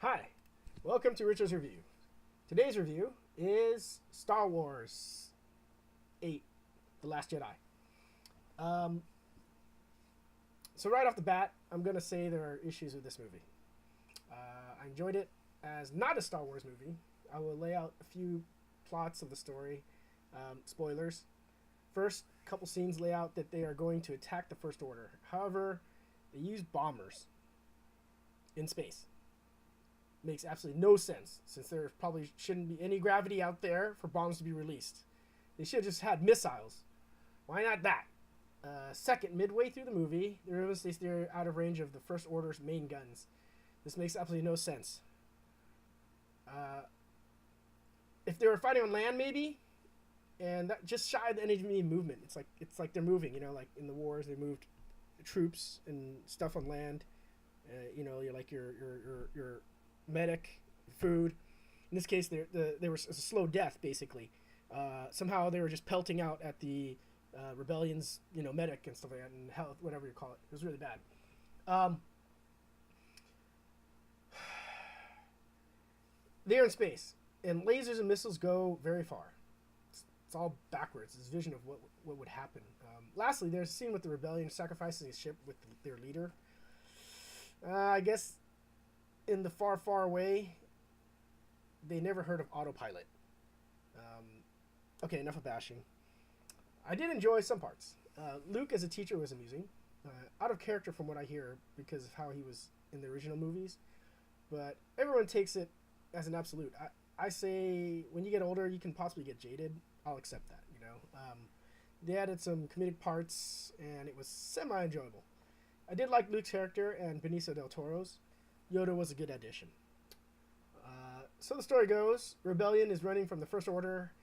Hi, welcome to Richard's Review. Today's review is Star Wars 8, The Last Jedi. So right off the bat, I'm going to say there are issues with this movie. I enjoyed it as not a Star Wars movie. I will lay out a few plots of the story. Spoilers. First, couple scenes lay out that they are going to attack the First Order. However, they use bombers in space. Makes absolutely no sense, since there probably shouldn't be any gravity out there for bombs to be released. They should have just had missiles. Why not that? Second, midway through the movie, they realize they're out of range of the First Order's main guns. This makes absolutely no sense. If they were fighting on land, maybe, and that just shy of the enemy movement. It's like they're moving. You know, like in the wars, they moved troops and stuff on land. You're like your medic, food. In this case, they were a slow death, basically. Somehow they were just pelting out at the rebellion's, medic and stuff like that, and health, whatever you call it. It was really bad. They're in space, and lasers and missiles go very far. It's all backwards. It's a vision of what would happen. Lastly, there's a scene with the rebellion sacrificing a ship with their leader. I guess in the far, far away, they never heard of autopilot. Okay, enough of bashing. I did enjoy some parts. Luke as a teacher was amusing. Out of character from what I hear because of how he was in the original movies. But everyone takes it as an absolute. I say when you get older, you can possibly get jaded. I'll accept that, They added some comedic parts, and it was semi-enjoyable. I did like Luke's character and Benicio del Toro's. Yoda was a good addition. So the story goes, Rebellion is running from the First Order.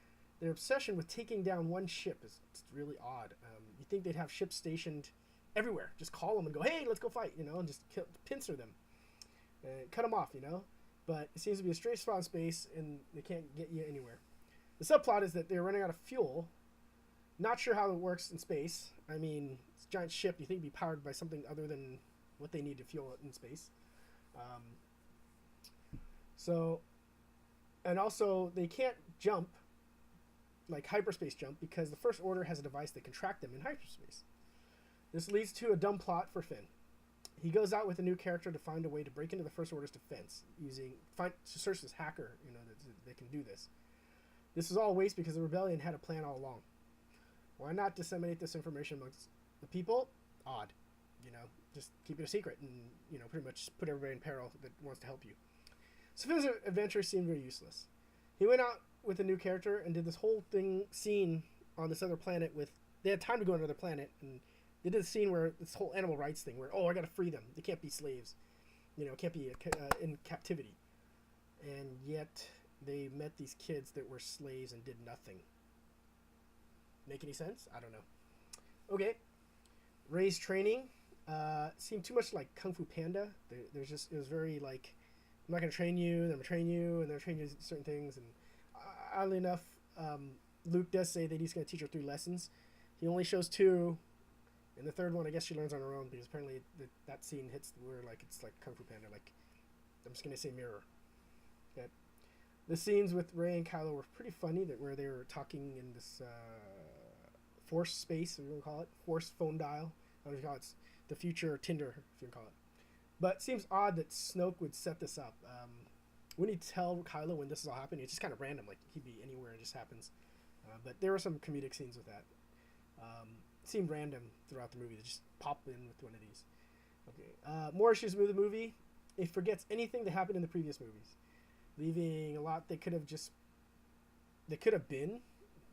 Their obsession with taking down one ship is really odd. You think they'd have ships stationed everywhere. Just call them and go, hey, let's go fight, and just pincer them. Cut them off, But it seems to be a straight spot in space, and they can't get you anywhere. The subplot is that they're running out of fuel. Not sure how it works in space. I mean, it's a giant ship. You think it'd be powered by something other than what they need to fuel it in space. And also they can't jump, like hyperspace jump, because the First Order has a device that can track them in hyperspace. This leads to a dumb plot for Finn. He goes out with a new character to find a way to break into the First Order's defense, to search this hacker, that can do this. This is all a waste because the Rebellion had a plan all along. Why not disseminate this information amongst the people? Odd. Just keep it a secret and, pretty much put everybody in peril that wants to help you. So Finn's adventure seemed very useless. He went out with a new character and did this whole scene on this other planet they had time to go on another planet, and they did a scene where this whole animal rights thing where, I gotta free them. They can't be slaves. Can't be in captivity. And yet they met these kids that were slaves and did nothing. Make any sense? I don't know. Okay. Rey's training seemed too much like Kung Fu Panda. It was very like, I'm not going to train you, then I'm going to train you, and then I'll train you certain things. And oddly enough, Luke does say that he's going to teach her 3 lessons. He only shows 2. And the third one, I guess she learns on her own, because apparently that scene hits where it's like Kung Fu Panda. Like, I'm just going to say mirror. Okay. The scenes with Rey and Kylo were pretty funny, where they were talking in this force space, if you want to call it. Force phone dial. I don't know if you call it the future Tinder, if you want to call it. But it seems odd that Snoke would set this up. Wouldn't he tell Kylo when this is all happening? It's just kind of random. Like, he'd be anywhere and it just happens. But there were some comedic scenes with that. It seemed random throughout the movie to just pop in with one of these. Okay. More issues with the movie. It forgets anything that happened in the previous movies, leaving a lot that could have been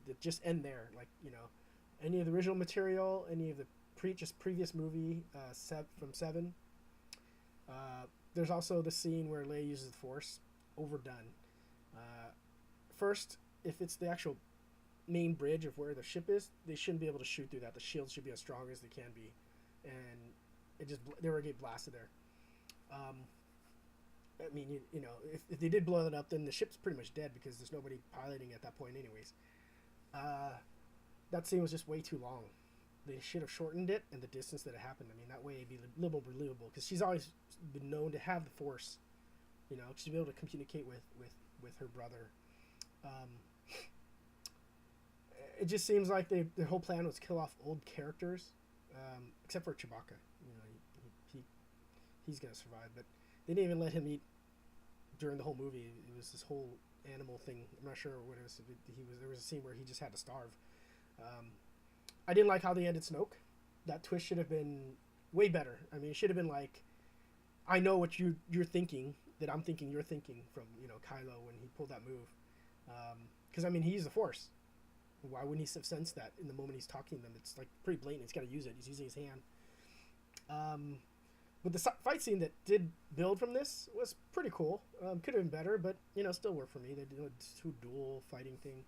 that just end there. Like, any of the original material, any of the previous movie from 7. There's also the scene where Leia uses the Force. Overdone. First, if it's the actual main bridge of where the ship is, they shouldn't be able to shoot through that. The shields should be as strong as they can be, and they were getting blasted there. I mean, if they did blow that up, then the ship's pretty much dead because there's nobody piloting at that point anyways. That scene was just way too long. They should have shortened it and the distance that it happened. I mean, that way it'd be a little more believable, because she's always been known to have the Force You know, to be able to communicate with her brother. Um, it just seems like their whole plan was kill off old characters, except for Chewbacca. You know, he's gonna survive, but they didn't even let him eat during the whole movie. It was this whole animal thing. I'm not sure what it was. There was a scene where he just had to starve. I didn't like how they ended Snoke. That twist should have been way better. I mean, it should have been like, I know what you're thinking, that I'm thinking you're thinking, from, you know, Kylo when he pulled that move. Because I mean, he used the Force. Why wouldn't he have sensed that in the moment he's talking to them? It's like pretty blatant. He's got to use it. He's using his hand. But the fight scene that did build from this was pretty cool. Could have been better, but, you know, still worked for me. They did a two dual fighting thing.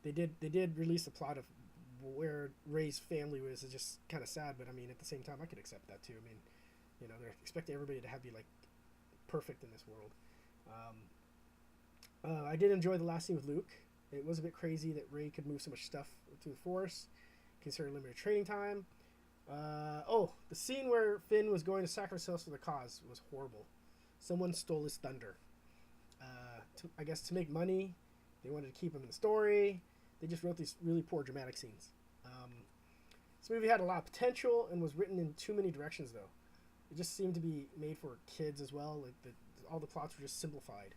They did release the plot of where Rey's family was. It's just kind of sad, but I mean, at the same time, I could accept that too. I mean, you know, they're expecting everybody to be like perfect in this world. I did enjoy the last scene with Luke. It was a bit crazy that Rey could move so much stuff through the Force, considering limited training time. The scene where Finn was going to sacrifice himself for the cause was horrible. Someone stole his thunder. I guess to make money, they wanted to keep him in the story. They just wrote these really poor dramatic scenes. This movie had a lot of potential and was written in too many directions, though. It just seemed to be made for kids as well. Like all the plots were just simplified.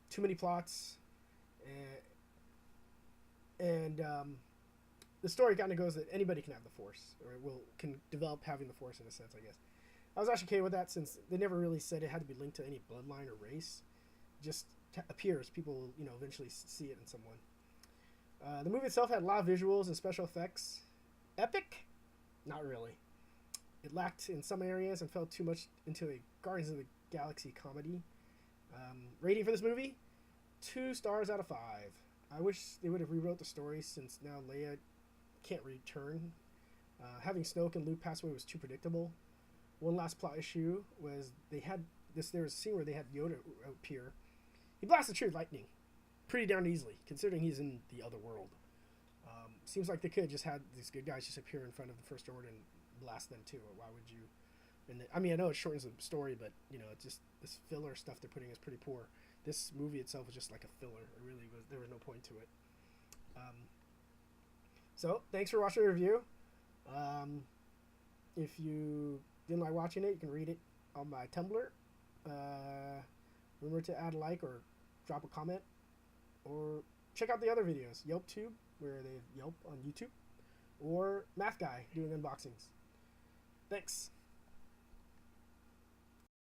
Too many plots, and the story kind of goes that anybody can have the Force, or can develop having the Force in a sense, I guess. I was actually okay with that, since they never really said it had to be linked to any bloodline or race. It just appears. People will, you know, eventually see it in someone. The movie itself had a lot of visuals and special effects. Epic? Not really. It lacked in some areas and fell too much into a Guardians of the Galaxy comedy. Rating for this movie? 2 stars out of 5. I wish they would have rewrote the story, since now Leia can't return. Having Snoke and Luke pass away was too predictable. One last plot issue was there was a scene where they had Yoda appear. He blasted tree with lightning pretty darn easily, considering he's in the other world. Seems like they could have just had these good guys just appear in front of the First Order and blast them too. Why would you? I mean, I know it shortens the story, but, you know, it's just this filler stuff they're putting is pretty poor. This movie itself was just like a filler. It really was. There was no point to it. So thanks for watching the review. If you didn't like watching it, you can read it on my Tumblr. Remember to add a like or drop a comment, or check out the other videos, YelpTube, where they Yelp on YouTube, or Math Guy doing unboxings. Thanks.